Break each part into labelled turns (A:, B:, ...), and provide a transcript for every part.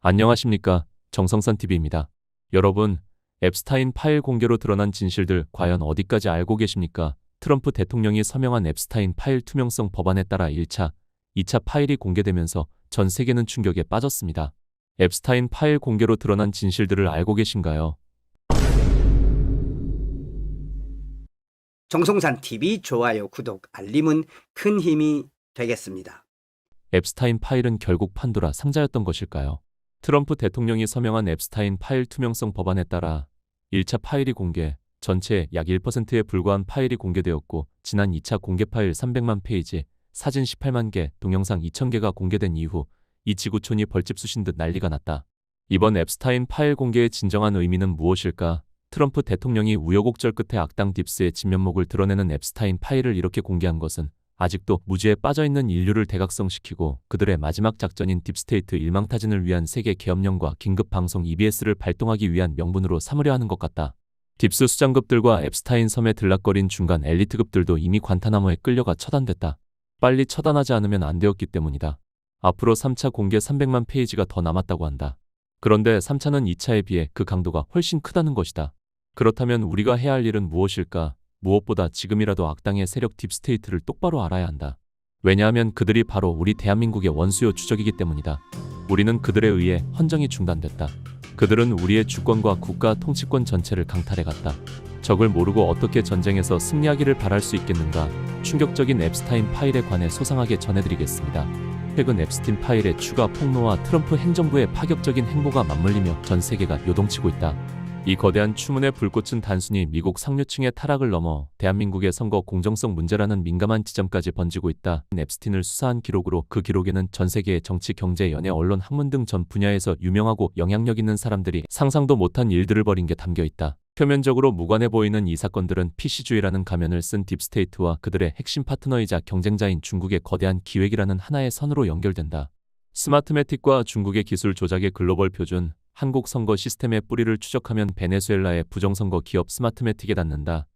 A: 안녕하십니까. 정성선TV입니다. 여러분, 앱스타인 파일 공개로 드러난 진실들 과연 어디까지 알고 계십니까? 트럼프 대통령이 서명한 앱스타인 파일 투명성 법안에 따라 1차, 2차 파일이 공개되면서 전 세계는 충격에 빠졌습니다. 앱스타인 파일 공개로 드러난 진실들을 알고 계신가요?
B: 정성산TV 좋아요, 구독, 알림은 큰 힘이 되겠습니다.
A: 앱스타인 파일은 결국 판도라 상자였던 것일까요? 트럼프 대통령이 서명한 앱스타인 파일 투명성 법안에 따라 1차 파일이 공개, 전체 약 1%에 불과한 파일이 공개되었고, 지난 2차 공개 파일 300만 페이지, 사진 18만 개, 동영상 2,000개가 공개된 이후 이 지구촌이 벌집 쑤신 듯 난리가 났다. 이번 앱스타인 파일 공개의 진정한 의미는 무엇일까? 트럼프 대통령이 우여곡절 끝에 악당 딥스의 진면목을 드러내는 앱스타인 파일을 이렇게 공개한 것은 아직도 무지에 빠져있는 인류를 대각성시키고 그들의 마지막 작전인 딥스테이트 일망타진을 위한 세계 계엄령과 긴급방송 EBS를 발동하기 위한 명분으로 삼으려 하는 것 같다. 딥스 수장급들과 앱스타인 섬에 들락거린 중간 엘리트급들도 이미 관타나모에 끌려가 처단됐다. 빨리 처단하지 않으면 안 되었기 때문이다. 앞으로 3차 공개 300만 페이지가 더 남았다고 한다. 그런데 3차는 2차에 비해 그 강도가 훨씬 크다는 것이다. 그렇다면 우리가 해야 할 일은 무엇일까? 무엇보다 지금이라도 악당의 세력 딥스테이트를 똑바로 알아야 한다. 왜냐하면 그들이 바로 우리 대한민국의 원수요 주적이기 때문이다. 우리는 그들에 의해 헌정이 중단됐다. 그들은 우리의 주권과 국가 통치권 전체를 강탈해갔다. 적을 모르고 어떻게 전쟁에서 승리하기를 바랄 수 있겠는가? 충격적인 앱스타인 파일에 관해 소상하게 전해드리겠습니다. 최근 앱스틴 파일의 추가 폭로와 트럼프 행정부의 파격적인 행보가 맞물리며 전 세계가 요동치고 있다. 이 거대한 추문의 불꽃은 단순히 미국 상류층의 타락을 넘어 대한민국의 선거 공정성 문제라는 민감한 지점까지 번지고 있다. 앱스틴을 수사한 기록으로 그 기록에는 전 세계의 정치, 경제, 연예, 언론, 학문 등 전 분야에서 유명하고 영향력 있는 사람들이 상상도 못한 일들을 벌인 게 담겨 있다. 표면적으로 무관해 보이는 이 사건들은 PC주의라는 가면을 쓴 딥스테이트와 그들의 핵심 파트너이자 경쟁자인 중국의 거대한 기획이라는 하나의 선으로 연결된다. 스마트매틱과 중국의 기술 조작의 글로벌 표준, 한국 선거 시스템의 뿌리를 추적하면 베네수엘라의 부정선거 기업 스마트매틱에 닿는다.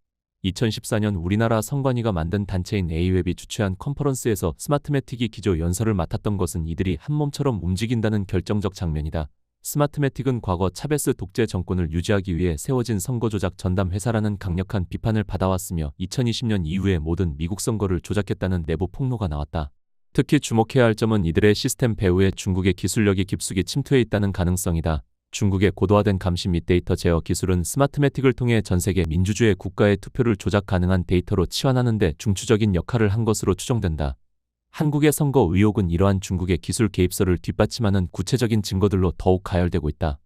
A: 2014년 우리나라 선관위가 만든 단체인 A웹이 주최한 컨퍼런스에서 스마트매틱이 기조 연설을 맡았던 것은 이들이 한 몸처럼 움직인다는 결정적 장면이다. 스마트매틱은 과거 차베스 독재 정권을 유지하기 위해 세워진 선거 조작 전담 회사라는 강력한 비판을 받아왔으며 2020년 이후에 모든 미국 선거를 조작했다는 내부 폭로가 나왔다. 특히 주목해야 할 점은 이들의 시스템 배후에 중국의 기술력이 깊숙이 침투해 있다는 가능성이다. 중국의 고도화된 감시 및 데이터 제어 기술은 스마트매틱을 통해 전세계 민주주의 국가의 투표를 조작 가능한 데이터로 치환하는 데 중추적인 역할을 한 것으로 추정된다. 한국의 선거 의혹은 이러한 중국의 기술 개입설을 뒷받침하는 구체적인 증거들로 더욱 가열되고 있다.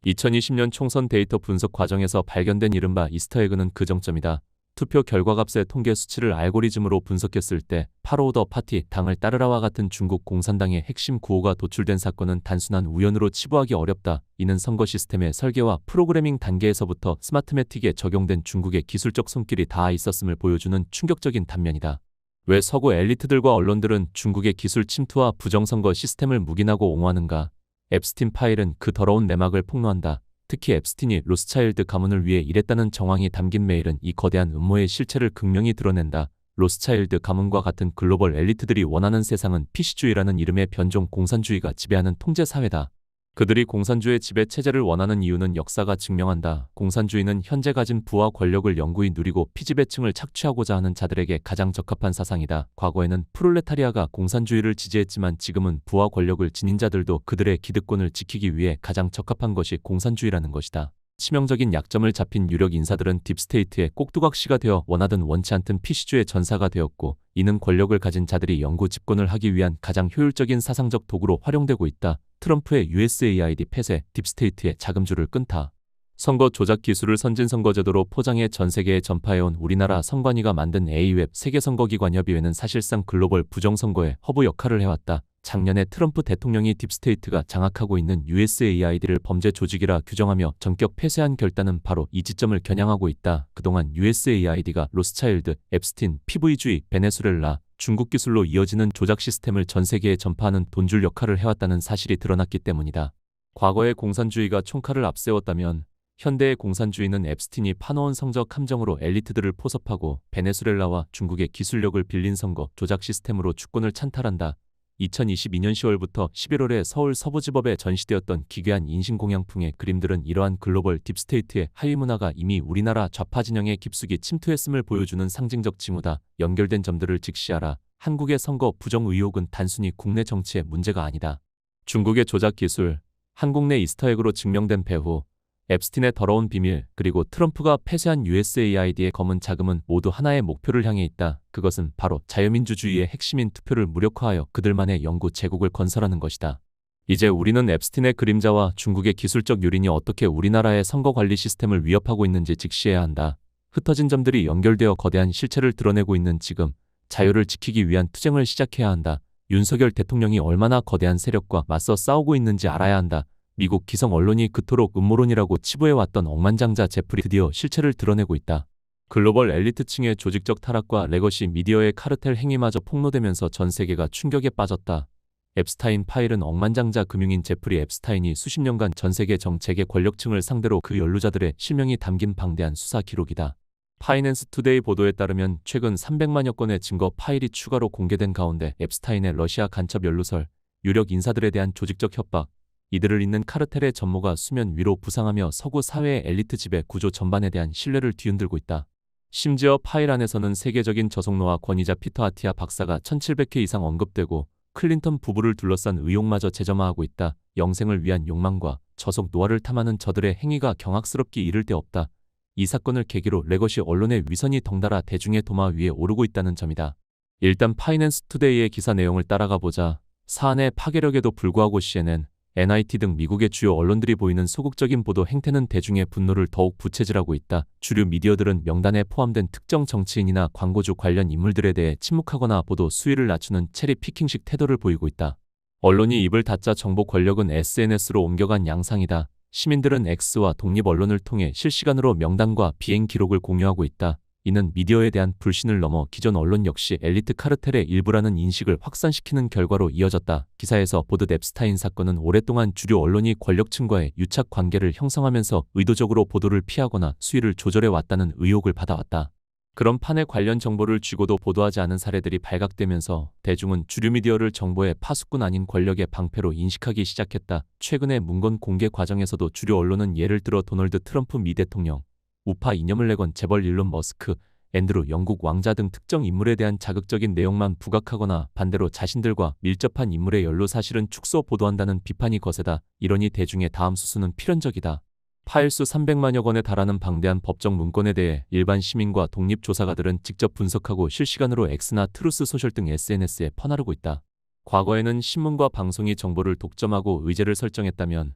A: 2020년 총선 데이터 분석 과정에서 발견된 이른바 이스터에그는 그 정점이다. 투표 결과값의 통계 수치를 알고리즘으로 분석했을 때 파로우 더 파티, 당을 따르라와 같은 중국 공산당의 핵심 구호가 도출된 사건은 단순한 우연으로 치부하기 어렵다. 이는 선거 시스템의 설계와 프로그래밍 단계에서부터 스마트매틱에 적용된 중국의 기술적 손길이 닿아 있었음을 보여주는 충격적인 단면이다. 왜 서구 엘리트들과 언론들은 중국의 기술 침투와 부정선거 시스템을 묵인하고 옹호하는가? 앱스틴 파일은 그 더러운 내막을 폭로한다. 특히 앱스틴이 로스차일드 가문을 위해 일했다는 정황이 담긴 메일은 이 거대한 음모의 실체를 극명히 드러낸다. 로스차일드 가문과 같은 글로벌 엘리트들이 원하는 세상은 PC주의라는 이름의 변종 공산주의가 지배하는 통제사회다. 그들이 공산주의 지배체제를 원하는 이유는 역사가 증명한다. 공산주의는 현재 가진 부와 권력을 영구히 누리고 피지배층을 착취하고자 하는 자들에게 가장 적합한 사상이다. 과거에는 프롤레타리아가 공산주의를 지지했지만 지금은 부와 권력을 지닌 자들도 그들의 기득권을 지키기 위해 가장 적합한 것이 공산주의라는 것이다. 치명적인 약점을 잡힌 유력 인사들은 딥스테이트의 꼭두각시가 되어 원하든 원치 않든 PC주의 전사가 되었고, 이는 권력을 가진 자들이 영구 집권을 하기 위한 가장 효율적인 사상적 도구로 활용되고 있다. 트럼프의 USAID 폐쇄, 딥스테이트의 자금줄을 끊다. 선거 조작 기술을 선진선거제도로 포장해 전 세계에 전파해온 우리나라 선관위가 만든 A웹 세계선거기관협의회는 사실상 글로벌 부정선거의 허브 역할을 해왔다. 작년에 트럼프 대통령이 딥스테이트가 장악하고 있는 USAID를 범죄 조직이라 규정하며 전격 폐쇄한 결단은 바로 이 지점을 겨냥하고 있다. 그동안 USAID가 로스차일드, 앱스틴, PV주의, 베네수엘라, 중국 기술로 이어지는 조작 시스템을 전 세계에 전파하는 돈줄 역할을 해왔다는 사실이 드러났기 때문이다. 과거의 공산주의가 총칼을 앞세웠다면 현대의 공산주의는 앱스틴이 파놓은 성적 함정으로 엘리트들을 포섭하고 베네수엘라와 중국의 기술력을 빌린 선거 조작 시스템으로 주권을 찬탈한다. 2022년 10월부터 11월에 서울 서부지법에 전시되었던 기괴한 인신공양풍의 그림들은 이러한 글로벌 딥스테이트의 하위 문화가 이미 우리나라 좌파 진영에 깊숙이 침투했음을 보여주는 상징적 징후다. 연결된 점들을 직시하라. 한국의 선거 부정 의혹은 단순히 국내 정치의 문제가 아니다. 중국의 조작 기술, 한국 내 이스터에그로 증명된 배후, 앱스틴의 더러운 비밀, 그리고 트럼프가 폐쇄한 USAID의 검은 자금은 모두 하나의 목표를 향해 있다. 그것은 바로 자유민주주의의 핵심인 투표를 무력화하여 그들만의 영구 제국을 건설하는 것이다. 이제 우리는 앱스틴의 그림자와 중국의 기술적 요린이 어떻게 우리나라의 선거 관리 시스템을 위협하고 있는지 직시해야 한다. 흩어진 점들이 연결되어 거대한 실체를 드러내고 있는 지금, 자유를 지키기 위한 투쟁을 시작해야 한다. 윤석열 대통령이 얼마나 거대한 세력과 맞서 싸우고 있는지 알아야 한다. 미국 기성 언론이 그토록 음모론이라고 치부해왔던 억만장자 제플이 드디어 실체를 드러내고 있다. 글로벌 엘리트층의 조직적 타락과 레거시 미디어의 카르텔 행위마저 폭로되면서 전 세계가 충격에 빠졌다. 앱스타인 파일은 억만장자 금융인 제프리 앱스타인이 수십 년간 전 세계 정재계 권력층을 상대로 그 연루자들의 실명이 담긴 방대한 수사 기록이다. 파이낸스 투데이 보도에 따르면 최근 300만여 건의 증거 파일이 추가로 공개된 가운데 앱스타인의 러시아 간첩 연루설, 유력 인사들에 대한 조직적 협박, 이들을 잇는 카르텔의 전모가 수면 위로 부상하며 서구 사회의 엘리트 지배 구조 전반에 대한 신뢰를 뒤흔들고 있다. 심지어 파일 안에서는 세계적인 저속노화 권위자 피터 아티아 박사가 1700회 이상 언급되고 클린턴 부부를 둘러싼 의혹마저 재점화하고 있다. 영생을 위한 욕망과 저속 노화를 탐하는 저들의 행위가 경악스럽기 이를 데 없다. 이 사건을 계기로 레거시 언론의 위선이 덩달아 대중의 도마 위에 오르고 있다는 점이다. 일단 파이낸스 투데이의 기사 내용을 따라가 보자. 사안의 파괴력에도 불구하고 CNN, NIT 등 미국의 주요 언론들이 보이는 소극적인 보도 행태는 대중의 분노를 더욱 부채질하고 있다. 주류 미디어들은 명단에 포함된 특정 정치인이나 광고주 관련 인물들에 대해 침묵하거나 보도 수위를 낮추는 체리 피킹식 태도를 보이고 있다. 언론이 입을 닫자 정보 권력은 SNS로 옮겨간 양상이다. 시민들은 X와 독립 언론을 통해 실시간으로 명단과 비행 기록을 공유하고 있다. 이는 미디어에 대한 불신을 넘어 기존 언론 역시 엘리트 카르텔의 일부라는 인식을 확산시키는 결과로 이어졌다. 기사에서 보듯 앱스타인 사건은 오랫동안 주류 언론이 권력층과의 유착 관계를 형성하면서 의도적으로 보도를 피하거나 수위를 조절해 왔다는 의혹을 받아왔다. 그런 판에 관련 정보를 쥐고도 보도하지 않은 사례들이 발각되면서 대중은 주류 미디어를 정보의 파수꾼 아닌 권력의 방패로 인식하기 시작했다. 최근의 문건 공개 과정에서도 주류 언론은 예를 들어 도널드 트럼프 미 대통령, 우파 이념을 내건 재벌 일론 머스크, 앤드루 영국 왕자 등 특정 인물에 대한 자극적인 내용만 부각하거나 반대로 자신들과 밀접한 인물의 연루 사실은 축소 보도한다는 비판이 거세다. 이러니 대중의 다음 수순은 필연적이다. 파일수 300만여 건에 달하는 방대한 법정 문건에 대해 일반 시민과 독립조사가들은 직접 분석하고 실시간으로 X나 트루스 소셜 등 SNS에 퍼나르고 있다. 과거에는 신문과 방송이 정보를 독점하고 의제를 설정했다면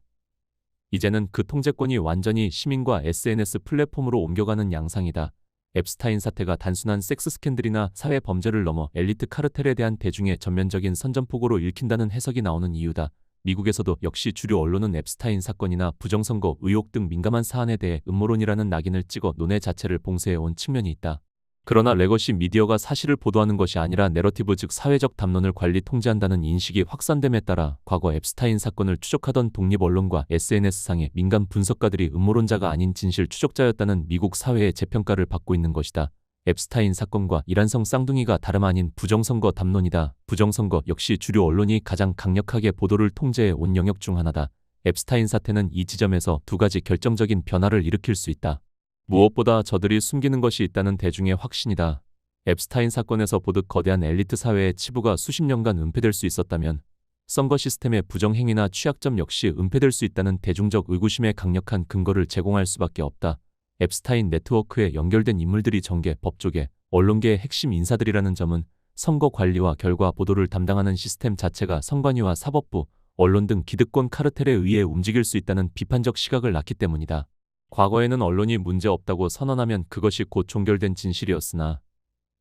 A: 이제는 그 통제권이 완전히 시민과 SNS 플랫폼으로 옮겨가는 양상이다. 앱스타인 사태가 단순한 섹스 스캔들이나 사회 범죄를 넘어 엘리트 카르텔에 대한 대중의 전면적인 선전포고로 읽힌다는 해석이 나오는 이유다. 미국에서도 역시 주류 언론은 앱스타인 사건이나 부정선거 의혹 등 민감한 사안에 대해 음모론이라는 낙인을 찍어 논의 자체를 봉쇄해온 측면이 있다. 그러나 레거시 미디어가 사실을 보도하는 것이 아니라 내러티브 즉 사회적 담론을 관리 통제한다는 인식이 확산됨에 따라 과거 앱스타인 사건을 추적하던 독립 언론과 SNS상의 민간 분석가들이 음모론자가 아닌 진실 추적자였다는 미국 사회의 재평가를 받고 있는 것이다. 앱스타인 사건과 이란성 쌍둥이가 다름 아닌 부정선거 담론이다. 부정선거 역시 주류 언론이 가장 강력하게 보도를 통제해 온 영역 중 하나다. 앱스타인 사태는 이 지점에서 두 가지 결정적인 변화를 일으킬 수 있다. 무엇보다 저들이 숨기는 것이 있다는 대중의 확신이다. 앱스타인 사건에서 보듯 거대한 엘리트 사회의 치부가 수십 년간 은폐될 수 있었다면 선거 시스템의 부정행위나 취약점 역시 은폐될 수 있다는 대중적 의구심에 강력한 근거를 제공할 수밖에 없다. 앱스타인 네트워크에 연결된 인물들이 정계, 법조계, 언론계의 핵심 인사들이라는 점은 선거 관리와 결과 보도를 담당하는 시스템 자체가 선관위와 사법부, 언론 등 기득권 카르텔에 의해 움직일 수 있다는 비판적 시각을 낳기 때문이다. 과거에는 언론이 문제없다고 선언하면 그것이 곧 종결된 진실이었으나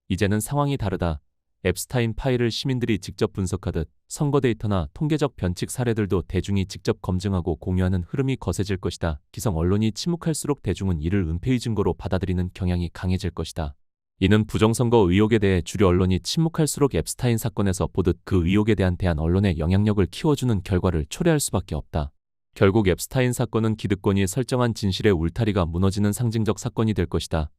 A: 이제는 상황이 다르다. 앱스타인 파일을 시민들이 직접 분석하듯 선거 데이터나 통계적 변칙 사례들도 대중이 직접 검증하고 공유하는 흐름이 거세질 것이다. 기성 언론이 침묵할수록 대중은 이를 은폐의 증거로 받아들이는 경향이 강해질 것이다. 이는 부정선거 의혹에 대해 주류 언론이 침묵할수록 앱스타인 사건에서 보듯 그 의혹에 대한 대한 언론의 영향력을 키워주는 결과를 초래할 수밖에 없다. 결국 앱스타인 사건은 기득권이 설정한 진실의 울타리가 무너지는 상징적 사건이 될 것이다.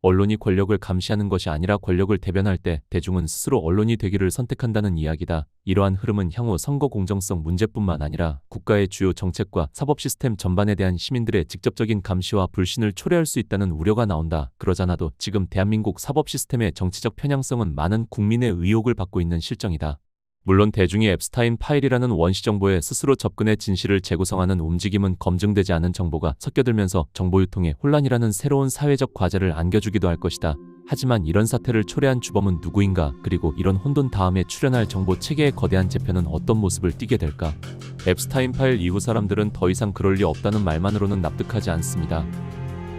A: 언론이 권력을 감시하는 것이 아니라 권력을 대변할 때 대중은 스스로 언론이 되기를 선택한다는 이야기다. 이러한 흐름은 향후 선거 공정성 문제뿐만 아니라 국가의 주요 정책과 사법 시스템 전반에 대한 시민들의 직접적인 감시와 불신을 초래할 수 있다는 우려가 나온다. 그러잖아도 지금 대한민국 사법 시스템의 정치적 편향성은 많은 국민의 의혹을 받고 있는 실정이다. 물론 대중이 앱스타인 파일이라는 원시 정보에 스스로 접근해 진실을 재구성하는 움직임은 검증되지 않은 정보가 섞여들면서 정보 유통에 혼란이라는 새로운 사회적 과제를 안겨주기도 할 것이다. 하지만 이런 사태를 초래한 주범은 누구인가? 그리고 이런 혼돈 다음에 출현할 정보 체계의 거대한 재편은 어떤 모습을 띠게 될까? 앱스타인 파일 이후 사람들은 더 이상 그럴 리 없다는 말만으로는 납득하지 않습니다.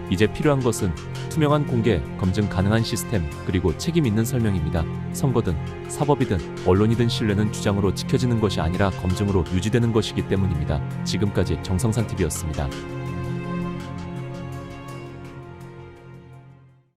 A: 이제 필요한 것은 투명한 공개, 검증 가능한 시스템, 그리고 책임 있는 설명입니다. 선거든, 사법이든, 언론이든 신뢰는 주장으로 지켜지는 것이 아니라 검증으로 유지되는 것이기 때문입니다. 지금까지 정성산TV였습니다.